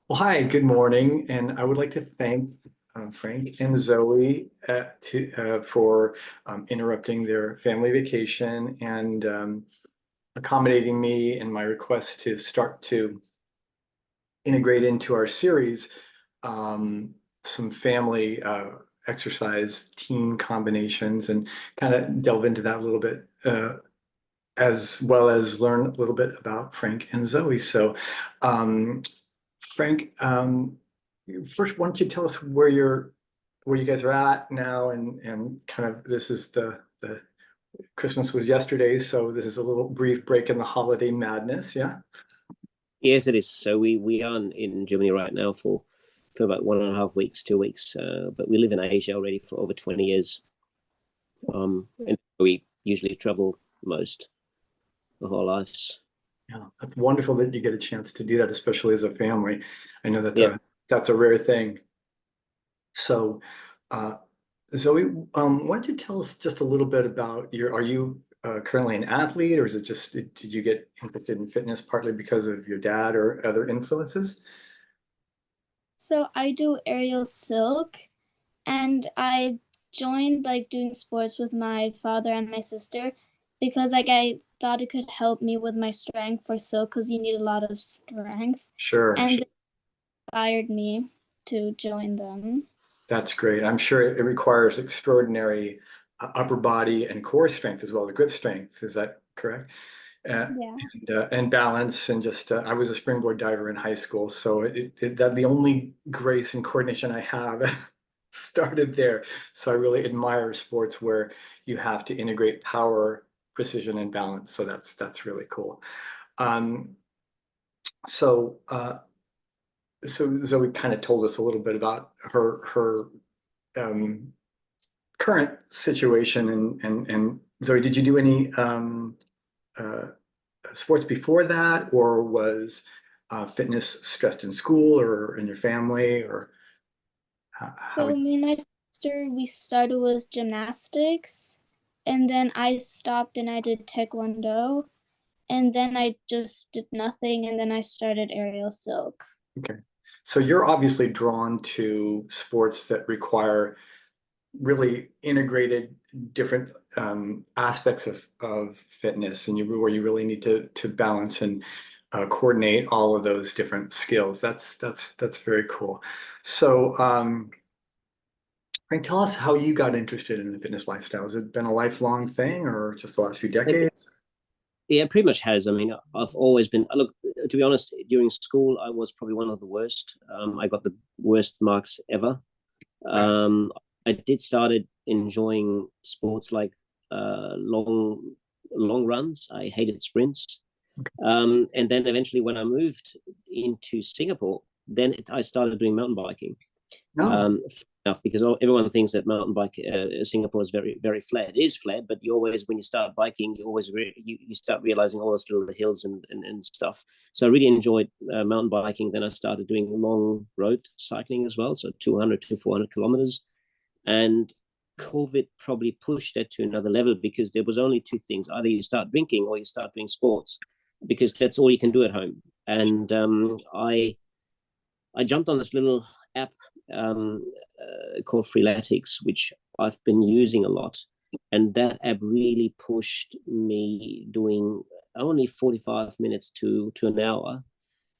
Well, hi, good morning, and I would like to thank Frank and Zoe for interrupting their family vacation and accommodating me in my request to start to integrate into our series some family exercise team combinations and kind of delve into that a little bit, as well as learn a little bit about Frank and Zoe. So, Frank, first, why don't you tell us where you guys are at now, and kind of this is the Christmas was yesterday, so this is a little brief break in the holiday madness. Yeah. Yes, it is. So we are in Germany right now for about 1.5 weeks, 2 weeks. But we live in Asia already for over 20 years. And we usually travel most of our lives. Yeah, that's wonderful that you get a chance to do that, especially as a family. I know Yeah. that's a rare thing. So, uh, Zoe, why don't you tell us just a little bit about are you currently an athlete, or is it just, did you get interested in fitness partly because of your dad or other influences? So I do aerial silk, and I joined like doing sports with my father and my sister because like I thought it could help me with my strength for silk because you need a lot of strength, Sure, and sure. they inspired me to join them. That's great. I'm sure it requires extraordinary upper body and core strength as well as grip strength. Is that correct? Uh, Yeah. and balance and just I was a springboard diver in high school, so that the only grace and coordination I have started there. So I really admire sports where you have to integrate power, precision, and balance. So that's really cool. Um, so so Zoe kind of told us a little bit about her um, current situation, and Zoe, did you do any uh, sports before that, or was fitness stressed in school or in your family, or how So would me and my sister, we started with gymnastics, and then I stopped and I did taekwondo, and then I just did nothing, and then I started aerial silk. okay. So you're obviously drawn to sports that require really integrated different aspects of fitness, and where you really need to balance and coordinate all of those different skills. That's very cool. So, Frank, tell us how you got interested in the fitness lifestyle. Has it been a lifelong thing, or just the last few It, decades? yeah, it pretty much has. I mean, I've always been, look, to be honest, during school, I was probably one of the worst. I got the worst marks ever. Okay. I did started enjoying sports like long runs. I hated sprints. And then eventually when I moved into Singapore, then I started doing mountain biking. No. Enough because everyone thinks that mountain bike Singapore is very very flat. It is flat, but you always, when you start biking, you always you start realizing all those little hills and stuff. So I really enjoyed mountain biking. Then I started doing long road cycling as well, so 200 to 400 kilometers. And COVID probably pushed that to another level because there was only two things: either you start drinking or you start doing sports, because that's all you can do at home. And I jumped on this little app called Freeletics, which I've been using a lot. And that app really pushed me doing only 45 minutes to an hour.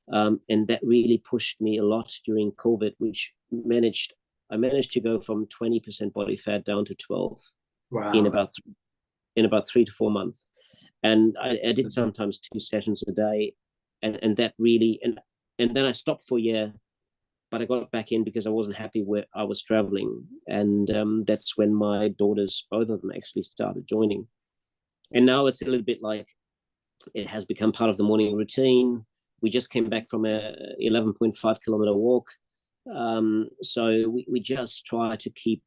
And that really pushed me a lot during COVID, which I managed to go from 20% body fat down to 12 in Wow. about 3 to 4 months. And I did sometimes 2 sessions a day, and that really and then I stopped for a year, but I got back in because I wasn't happy where I was traveling. And that's when my daughters, both of them, actually started joining. And now it's a little bit like it has become part of the morning routine. We just came back from a 11.5 kilometer walk. So we just try to keep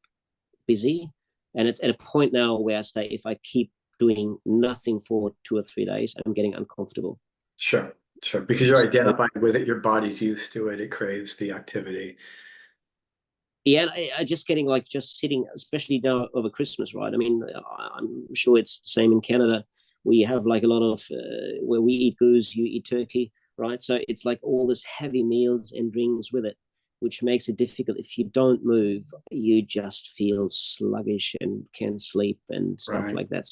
busy. And it's at a point now where I say, if I keep doing nothing for 2 or 3 days, I'm getting uncomfortable. Sure, sure. Because you're So, identified with it, your body's used to it, it craves the activity. yeah, I just getting like just sitting, especially now over Christmas, right? I mean, I'm sure it's the same in Canada. we have like a lot of where we eat goose, you eat turkey, right? So it's like all this heavy meals and drinks with it, which makes it difficult. If you don't move, you just feel sluggish and can't sleep and stuff Right. like that.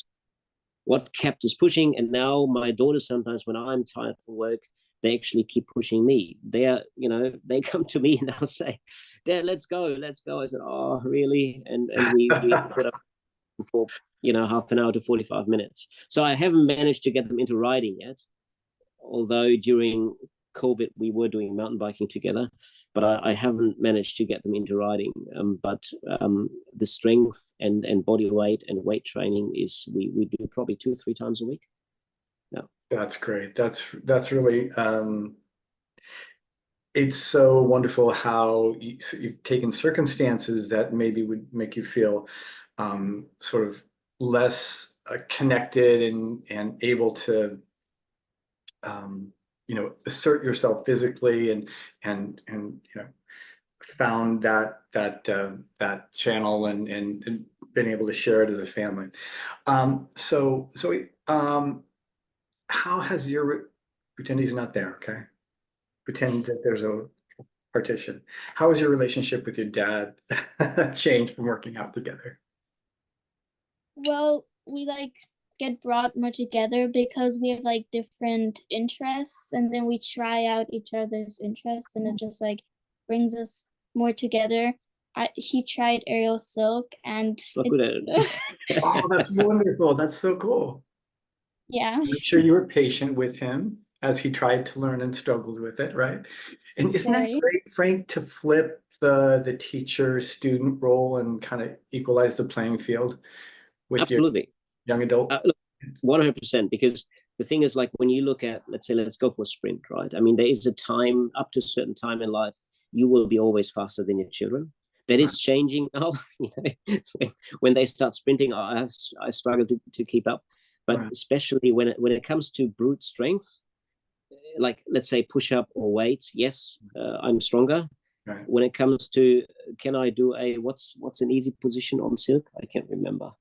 What kept us pushing, and now my daughters sometimes when I'm tired from work, they actually keep pushing me. They come to me and they'll say, "Dad, let's go, let's go." I said, "Oh, really?" And we get up for half an hour to 45 minutes. So I haven't managed to get them into riding yet, although during COVID we were doing mountain biking together, but I haven't managed to get them into riding. But the strength and body weight and weight training is we do probably 2-3 times a week. Yeah, That's great. That's really it's so wonderful how you've taken circumstances that maybe would make you feel sort of less connected and able to assert yourself physically and found that channel and been able to share it as a family. So how has your pretend he's not there, okay? Pretend that there's a partition. How has your relationship with your dad changed from working out together? Well, we like get brought more together because we have like different interests, and then we try out each other's interests, and it just like brings us more together. He tried aerial silk, and not good at it. Oh, that's wonderful. That's so cool. yeah, I'm sure you were patient with him as he tried to learn and struggled with it, right? And isn't that very. great, Frank, to flip the teacher-student role and kind of equalize the playing field with your Absolutely. young adult? Look, 100%, because the thing is, like, when you look at, let's say, let's go for a sprint, right? I mean, there is a time, up to a certain time in life, you will be always faster than your children. That Right. is changing now. When they start sprinting, I struggle to keep up. But Right. especially when it comes to brute strength, like let's say push up or weights, yes, I'm stronger. Right. When it comes to, can I do what's an easy position on silk? I can't remember.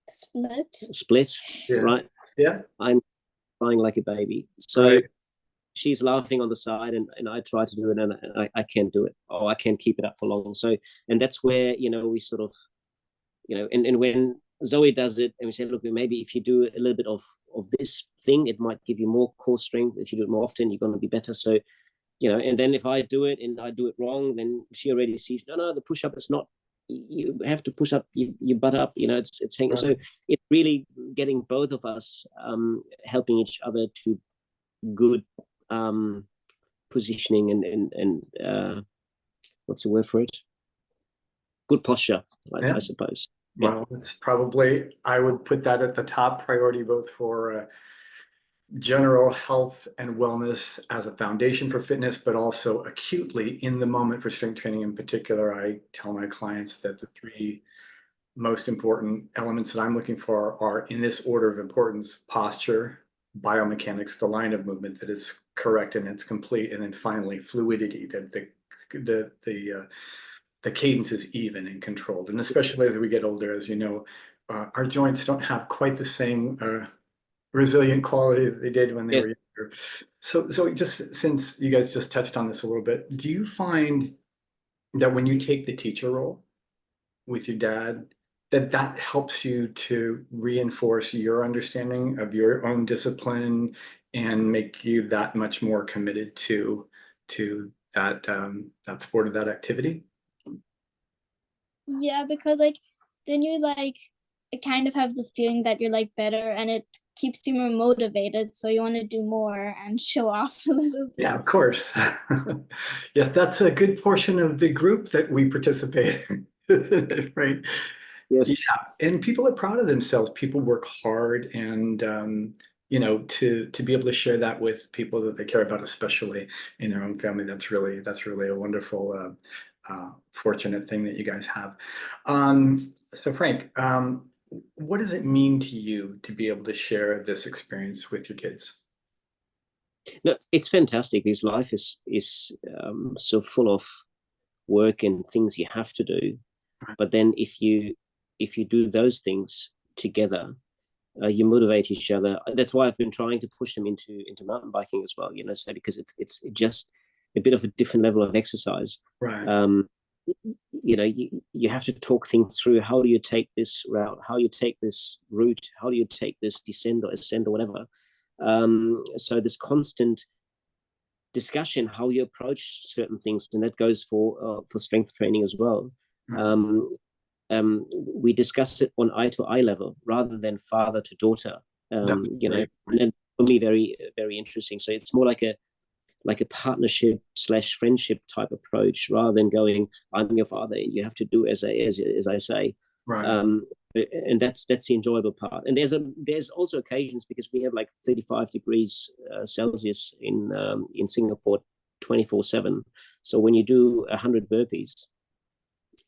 Split, Yeah. right? Yeah. I'm crying like a baby. So Right. she's laughing on the side, and I try to do it, and I can't do it. Oh, I can't keep it up for long. So, and that's where, we sort of, and when Zoe does it, and we say, look, maybe if you do a little bit of this thing, it might give you more core strength. If you do it more often, you're going to be better. So, and then if I do it and I do it wrong, then she already sees, no, the push up is not, you have to push up your butt up, it's hanging. Right. So it's really getting both of us helping each other to good positioning and what's the word for it? Good posture, Yeah. I suppose. Well, it's probably, I would put that at the top priority, both for general health and wellness as a foundation for fitness, but also acutely in the moment for strength training in particular. I tell my clients that the three most important elements that I'm looking for are in this order of importance: posture, biomechanics, the line of movement that is correct and it's complete, and then finally fluidity, that the cadence is even and controlled. And especially as we get older, as you know, our joints don't have quite the same resilient quality that they did when they Yes. were younger. So just since you guys just touched on this a little bit, do you find that when you take the teacher role with your dad, that helps you to reinforce your understanding of your own discipline and make you that much more committed to that sport or that activity? Yeah, because like then you like kind of have the feeling that you're like better, and it keeps you more motivated, so you want to do more and show off a little Yeah, bit. of course. Yeah, that's a good portion of the group that we participate in, right? Yes. Yeah, and people are proud of themselves. People work hard, and to be able to share that with people that they care about, especially in their own family, that's really a wonderful, fortunate thing that you guys have. So Frank, what does it mean to you to be able to share this experience with your kids? No, it's fantastic. This life is so full of work and things you have to do. But then if you do those things together, You motivate each other. That's why I've been trying to push them into mountain biking as well. So because it's just a bit of a different level of exercise. Right. You have to talk things through. How do you take this route? How do you take this route? How do you take this descent or ascent or whatever? So this constant discussion, how you approach certain things, and that goes for strength training as well. We discuss it on eye to eye level rather than father to daughter. And then for me, very, very interesting. So it's more like a partnership / friendship type approach rather than going, I'm your father and you have to do as I say. Right. And that's the enjoyable part. And there's also occasions, because we have like 35 degrees Celsius in Singapore 24/7. So when you do 100 burpees,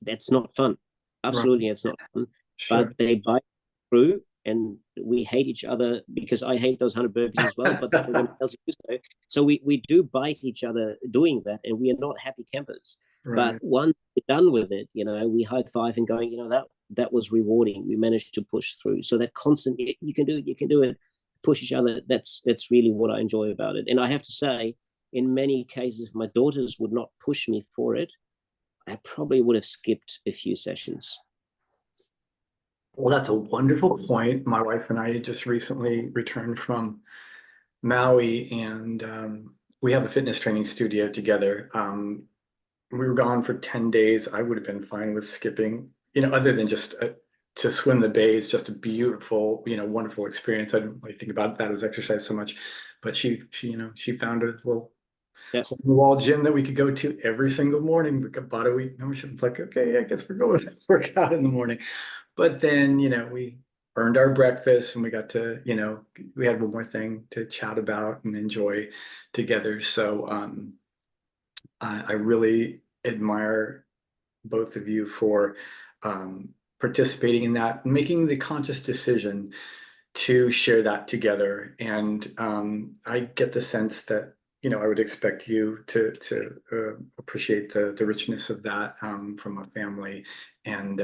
that's not fun. Absolutely, it's not fun. Sure. But they bite through, and we hate each other because I hate those 100 burpees as well. But everyone else do so. So we do bite each other doing that, and we are not happy campers. Right. But once we're done with it, we high five and going, that was rewarding. We managed to push through. So that constant, you can do it, push each other. That's really what I enjoy about it. And I have to say, in many cases, if my daughters would not push me for it, I probably would have skipped a few sessions. Well, that's a wonderful point. My wife and I just recently returned from Maui, and we have a fitness training studio together. We were gone for 10 days. I would have been fine with skipping, other than just to swim the bay is just a beautiful, wonderful experience. I don't really think about that as exercise so much, but she found a little hole in the wall gym that we could go to every single morning. We bought a week membership. It's like, okay, I guess we're going to work out in the morning. But then, we earned our breakfast and we got to, we had one more thing to chat about and enjoy together. So I really admire both of you for participating in that, making the conscious decision to share that together. And I get the sense that, I would expect you to appreciate the richness of that from a family and,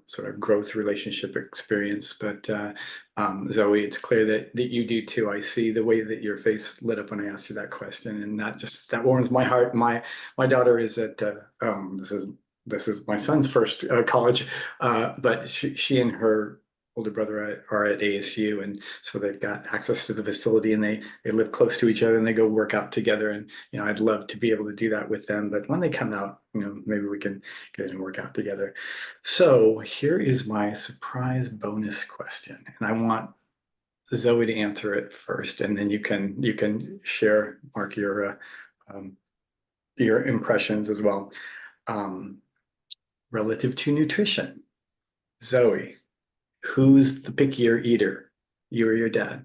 sort of growth relationship experience. But Zoe, it's clear that you do too. I see the way that your face lit up when I asked you that question, and that warms my heart. My daughter is at this is my son's first college, but she and her older brother are at ASU, and so they've got access to the facility, and they live close to each other, and they go work out together. And I'd love to be able to do that with them, but when they come out, maybe we can get in and work out together. So here is my surprise bonus question, and I want Zoe to answer it first, and then you can share, Mark, your impressions as well. Relative to nutrition, Zoe, who's the pickier eater, you or your dad?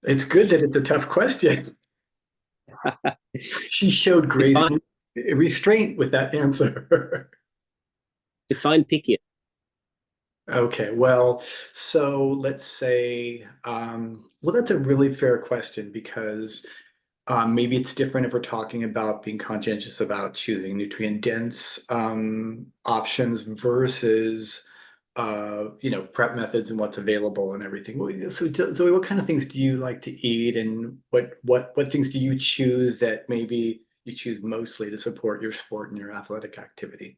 It's good that it's a tough question. She showed grace and restraint with that answer. Define pickier. Okay, well, so let's say, well, that's a really fair question because maybe it's different if we're talking about being conscientious about choosing nutrient-dense options versus, prep methods and what's available and everything. So, Zoe, what kind of things do you like to eat, and what things do you choose that maybe you choose mostly to support your sport and your athletic activity?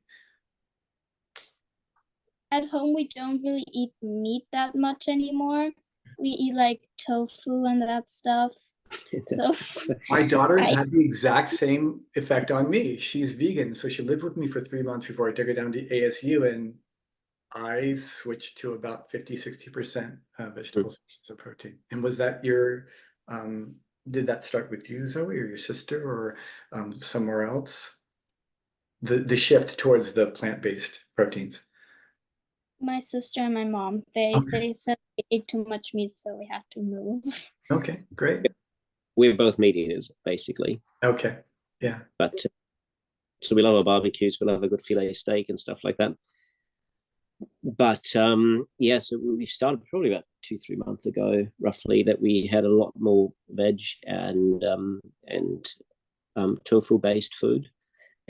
At home, we don't really eat meat that much anymore. We eat like tofu and that stuff. So my daughter's had the exact same effect on me. She's vegan, so she lived with me for 3 months before I took her down to ASU, and I switched to about 50-60% vegetable sources of protein. And was that did that start with you, Zoe, or your sister, or somewhere else? The shift towards the plant-based proteins. My sister and my mom, they said we ate too much meat, so we had to move. Okay, great. We're both meat eaters, basically. Okay, yeah. But so we love our barbecues, we love a good filet steak and stuff like that. But so we started probably about 2-3 months ago, roughly, that we had a lot more veg and tofu-based food.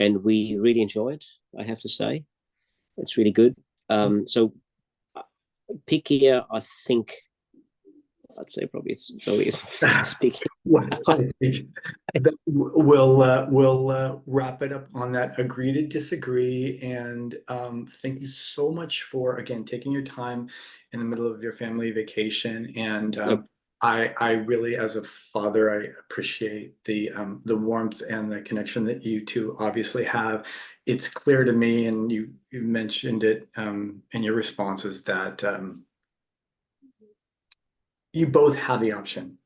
and we really enjoy it. I have to say, it's really good. So peak year, I think I'd say probably it's Zoe is speaking. Well, I think that we'll wrap it up on that. Agree to disagree. And thank you so much for, again, taking your time in the middle of your family vacation. And Yep. I really, as a father, I appreciate the warmth and the connection that you two obviously have. It's clear to me, and you mentioned it in your responses, that you both have the option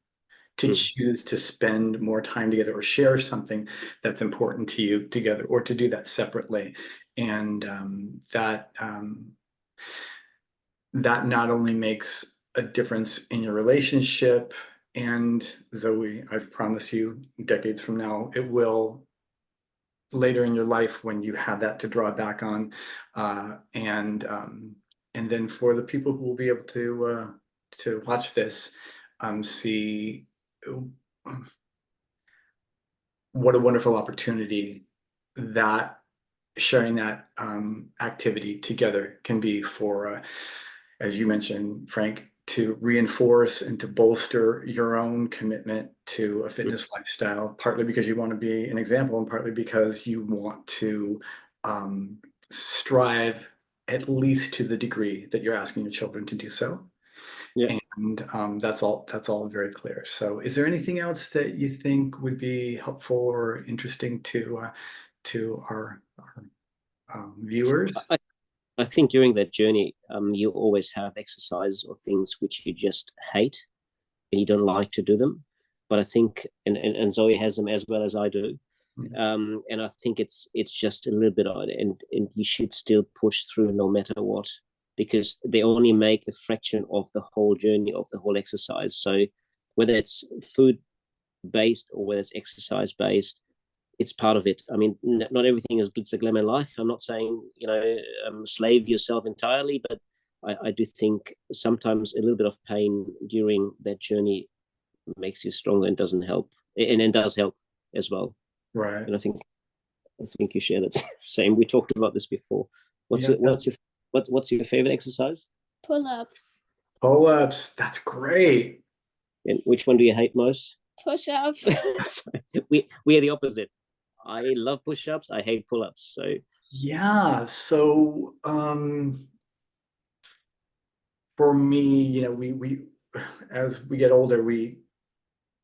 to choose to spend more time together or share something that's important to you together, or to do that separately. And that not only makes a difference in your relationship, and Zoe, I promise you, decades from now, it will later in your life when you have that to draw back on, and then for the people who will be able to watch this, see what a wonderful opportunity that sharing that activity together can be for, as you mentioned, Frank, to reinforce and to bolster your own commitment to a fitness lifestyle, partly because you want to be an example and partly because you want to strive at least to the degree that you're asking your children to do so. Yeah. And that's all very clear. So is there anything else that you think would be helpful or interesting to our viewers? I think during that journey, you always have exercises or things which you just hate and you don't like to do them. But I think, and Zoe has them as well as I do. And I think it's just a little bit odd, and you should still push through no matter what, because they only make a fraction of the whole journey of the whole exercise. So whether it's food based or whether it's exercise based, it's part of it. I mean, not everything is glitz and glamour in life. I'm not saying, slave yourself entirely, but I do think sometimes a little bit of pain during that journey makes you stronger and doesn't help, and does help as well. Right. And I think you share that same. We talked about this before. What's your favorite exercise? Pull-ups. Pull-ups. That's great. And which one do you hate most? Push-ups. we are the opposite. I love push-ups. I hate pull-ups. So yeah. So for me, we as we get older, we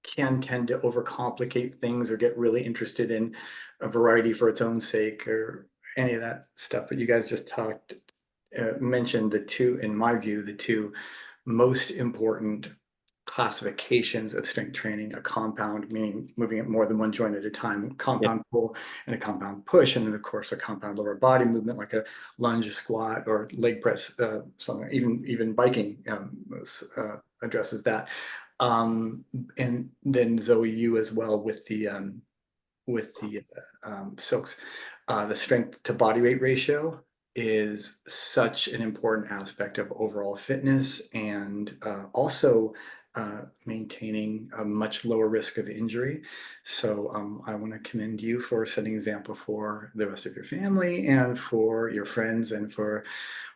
can tend to overcomplicate things or get really interested in a variety for its own sake or any of that stuff. But you guys just mentioned the two, in my view, the two most important classifications of strength training: a compound, meaning moving it more than one joint at a time, compound pull, and a compound push. And then, of course, a compound lower body movement like a lunge, a squat, or leg press, something. Even biking addresses that. And then Zoe, you as well with the silks. The strength to body weight ratio is such an important aspect of overall fitness, and also maintaining a much lower risk of injury. So I want to commend you for setting an example for the rest of your family and for your friends, and for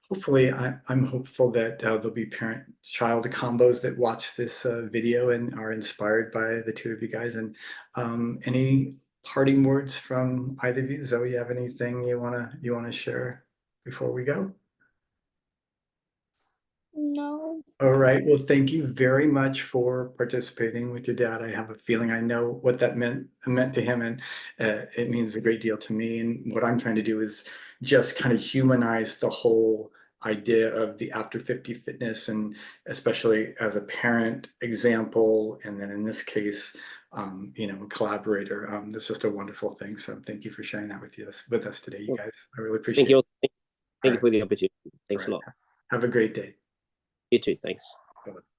hopefully, I'm hopeful that there'll be parent-child combos that watch this video and are inspired by the two of you guys. And any parting words from either of you? Zoe, you have anything you wanna share before we go? No. All right. Well, thank you very much for participating with your dad. I have a feeling I know what that meant to him, and it means a great deal to me. And what I'm trying to do is just kind of humanize the whole idea of the after 50 fitness, and especially as a parent example, and then in this case, a collaborator. That's just a wonderful thing. So thank you for sharing that with us today, you guys. I really appreciate it. Thank you for the opportunity. Thanks a lot. Have a great day. You too. Thanks. Bye-bye.